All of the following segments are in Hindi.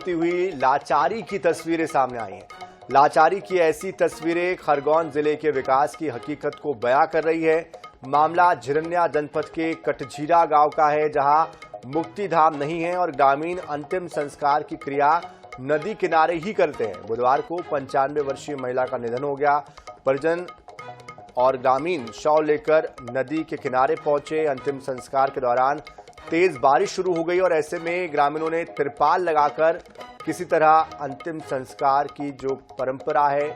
होती हुई लाचारी की तस्वीरें सामने आई हैं। लाचारी की ऐसी तस्वीरें खरगोन जिले के विकास की हकीकत को बयां कर रही है। मामला झिरनिया जनपद के कटझीरा गांव का है, जहां मुक्तिधाम नहीं है और ग्रामीण अंतिम संस्कार की क्रिया नदी किनारे ही करते हैं। बुधवार को 95 वर्षीय महिला का निधन हो गया। परिजन और ग्रामीण शव लेकर नदी के किनारे पहुंचे। अंतिम संस्कार के दौरान तेज बारिश शुरू हो गई और ऐसे में ग्रामीणों ने तिरपाल लगाकर किसी तरह अंतिम संस्कार की जो परंपरा है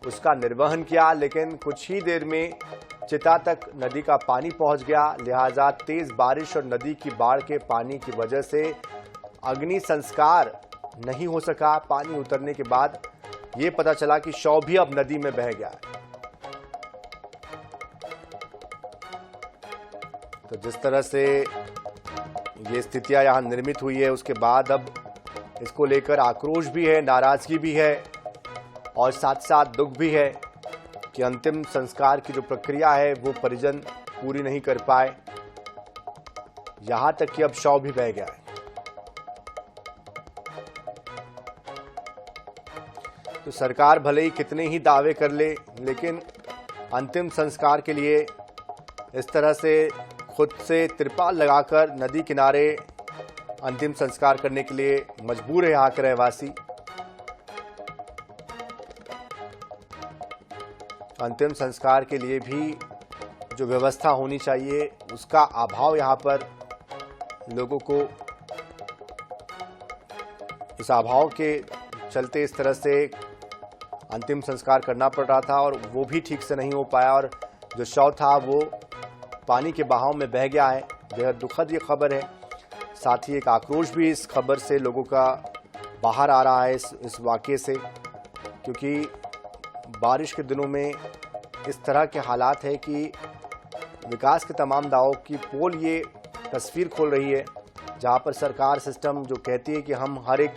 उसका निर्वहन किया, लेकिन कुछ ही देर में चिता तक नदी का पानी पहुंच गया। लिहाजा तेज बारिश और नदी की बाढ़ के पानी की वजह से अग्नि संस्कार नहीं हो सका। पानी उतरने के बाद ये पता चला कि शव भी अब नदी में बह गया है। तो जिस तरह से ये स्थितियां यहां निर्मित हुई है, उसके बाद अब इसको लेकर आक्रोश भी है, नाराजगी भी है और साथ साथ दुख भी है कि अंतिम संस्कार की जो प्रक्रिया है वो परिजन पूरी नहीं कर पाए। यहां तक कि अब शव भी बह गया है। तो सरकार भले ही कितने ही दावे कर ले, लेकिन अंतिम संस्कार के लिए इस तरह से खुद से तिरपाल लगाकर नदी किनारे अंतिम संस्कार करने के लिए मजबूर है यहाँ के रहवासी। अंतिम संस्कार के लिए भी जो व्यवस्था होनी चाहिए उसका अभाव यहाँ पर लोगों को, इस अभाव के चलते इस तरह से अंतिम संस्कार करना पड़ रहा था और वो भी ठीक से नहीं हो पाया और जो शव था वो पानी के बहाव में बह गया है। बेहद दुखद ये खबर है। साथ ही एक आक्रोश भी इस खबर से लोगों का बाहर आ रहा है इस वाक़ये से, क्योंकि बारिश के दिनों में इस तरह के हालात है कि विकास के तमाम दावों की पोल ये तस्वीर खोल रही है, जहां पर सरकार सिस्टम जो कहती है कि हम हर एक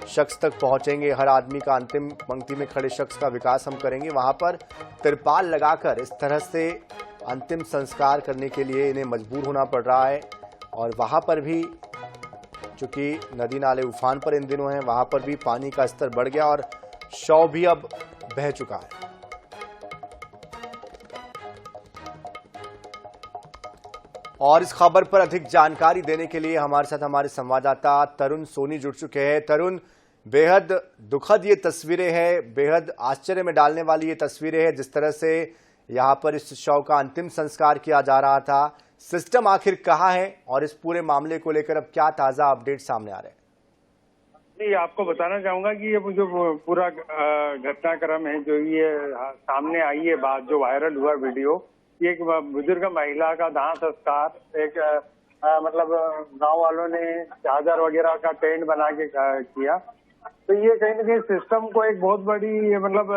शख्स तक पहुंचेंगे, हर आदमी का, अंतिम पंक्ति में खड़े शख्स का विकास हम करेंगे, वहां पर तिरपाल लगाकर इस तरह से अंतिम संस्कार करने के लिए इन्हें मजबूर होना पड़ रहा है। और वहां पर भी चूंकि नदी नाले उफान पर इन दिनों हैं, वहां पर भी पानी का स्तर बढ़ गया और शव भी अब बह चुका है। और इस खबर पर अधिक जानकारी देने के लिए हमारे साथ हमारे संवाददाता तरुण सोनी जुड़ चुके हैं। तरुण, बेहद दुखद ये तस्वीरें हैं, बेहद आश्चर्य में डालने वाली ये तस्वीरें हैं, जिस तरह से यहाँ पर इस शव का अंतिम संस्कार किया जा रहा था। सिस्टम आखिर कहाँ है और इस पूरे मामले को लेकर अब क्या ताजा अपडेट सामने आ रहे हैं? जी, आपको बताना चाहूंगा कि ये जो पूरा घटनाक्रम है, जो ये सामने आई है बात, जो वायरल हुआ वीडियो, ये एक बुजुर्ग महिला का दाह संस्कार एक मतलब गांव वालों ने चादर वगैरह का टेंट बना के किया। तो ये कहीं न कहीं सिस्टम को एक बहुत बड़ी मतलब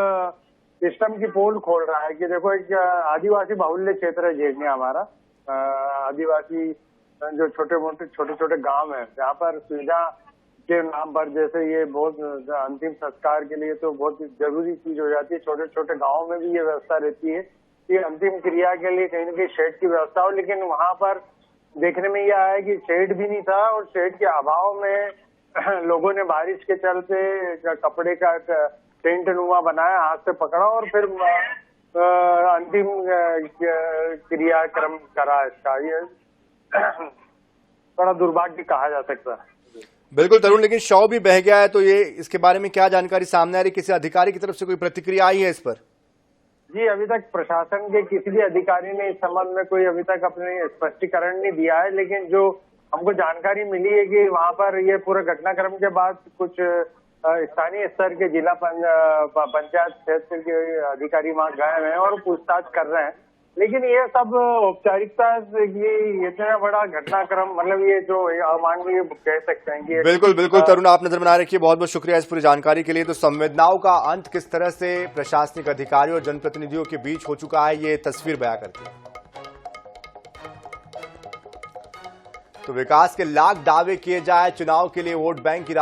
सिस्टम की पोल खोल रहा है कि देखो, एक आदिवासी बाहुल्य क्षेत्र है झिरनिया हमारा। आदिवासी जो छोटे छोटे गांव है, जहाँ पर सुविधा के नाम पर जैसे ये बहुत अंतिम संस्कार के लिए तो बहुत जरूरी चीज हो जाती है। छोटे छोटे गाँव में भी ये व्यवस्था रहती है कि अंतिम क्रिया के लिए कहीं न कहीं शेड की व्यवस्था हो, लेकिन वहाँ पर देखने में यह आया कि शेड भी नहीं था और शेड के अभाव में लोगों ने बारिश के चलते कपड़े का टेंट नुमा बनाया, हाथ से पकड़ा और फिर अंतिम क्रियाक्रम करा। इसका ये बड़ा दुर्भाग्य कहा जा सकता है। बिल्कुल तरुण, लेकिन शव भी बह गया है, तो ये इसके बारे में क्या जानकारी सामने आ रही? किसी अधिकारी की तरफ से कोई प्रतिक्रिया आई है इस पर? जी, अभी तक प्रशासन के किसी भी अधिकारी ने इस संबंध में कोई अभी तक अपने स्पष्टीकरण नहीं दिया है, लेकिन जो हमको जानकारी मिली है कि वहाँ पर ये पूरे घटनाक्रम के बाद कुछ स्थानीय स्तर के जिला पंचायत क्षेत्र के अधिकारी वहाँ गए हैं और पूछताछ कर रहे हैं। लेकिन ये सब औपचारिकता, ये इतना बड़ा घटनाक्रम, मतलब ये जो अमानवीय कह सकते हैं कि बिल्कुल तरुण, आप नजर बना रखिए। बहुत बहुत शुक्रिया इस पूरी जानकारी के लिए। तो संवेदनाओं का अंत किस तरह से प्रशासनिक अधिकारियों और जनप्रतिनिधियों के बीच हो चुका है, ये तस्वीर बयां करती है। तो विकास के लाख दावे किए जाए, चुनाव के लिए वोट बैंक की